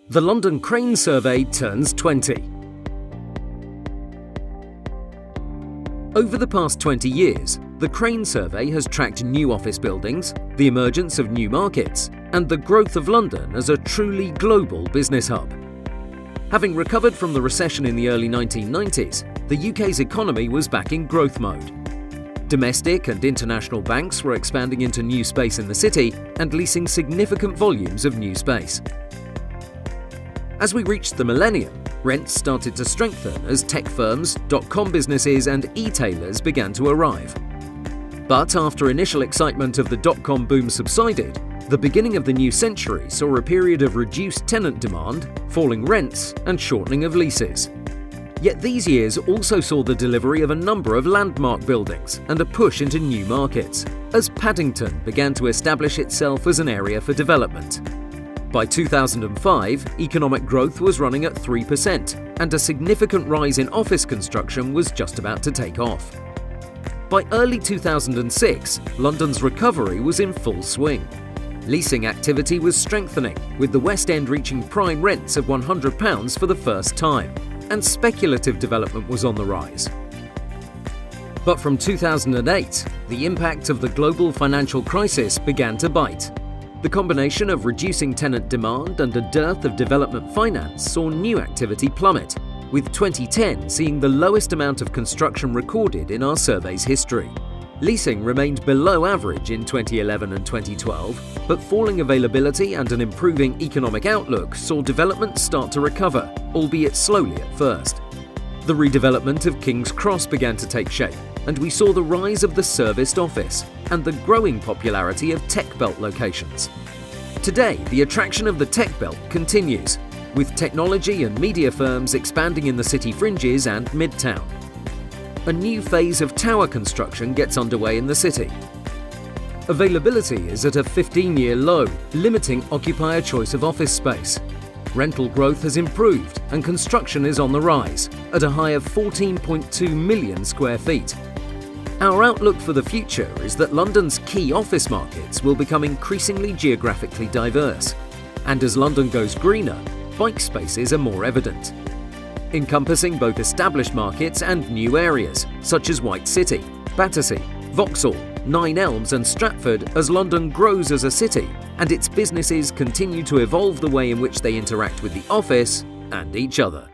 The London Crane Survey turns 20. Over the past 20 years, the Crane Survey has tracked new office buildings, the emergence of new markets, and the growth of London as a truly global business hub. Having recovered from the recession in the early 1990s, the UK's economy was back in growth mode. Domestic and international banks were expanding into new space in the city and leasing significant volumes of new space. As we reached the millennium, rents started to strengthen as tech firms, dot-com businesses and e-tailers began to arrive. But after initial excitement of the dot-com boom subsided, the beginning of the new century saw a period of reduced tenant demand, falling rents and shortening of leases. Yet these years also saw the delivery of a number of landmark buildings and a push into new markets, as Paddington began to establish itself as an area for development. By 2005, economic growth was running at 3%, and a significant rise in office construction was just about to take off. By early 2006, London's recovery was in full swing. Leasing activity was strengthening, with the West End reaching prime rents of £100 for the first time, and speculative development was on the rise. But from 2008, the impact of the global financial crisis began to bite. The combination of reducing tenant demand and a dearth of development finance saw new activity plummet, with 2010 seeing the lowest amount of construction recorded in our survey's history. Leasing remained below average in 2011 and 2012, but falling availability and an improving economic outlook saw development start to recover, albeit slowly at first. The redevelopment of King's Cross began to take shape, and we saw the rise of the serviced office and the growing popularity of tech belt locations. Today, the attraction of the tech belt continues, with technology and media firms expanding in the city fringes and midtown. A new phase of tower construction gets underway in the city. Availability is at a 15-year low, limiting occupier choice of office space. Rental growth has improved and construction is on the rise, at a high of 14.2 million square feet. Our outlook for the future is that London's key office markets will become increasingly geographically diverse. And as London goes greener, bike spaces are more evident, encompassing both established markets and new areas, such as White City, Battersea, Vauxhall, Nine Elms and Stratford, as London grows as a city and its businesses continue to evolve the way in which they interact with the office and each other.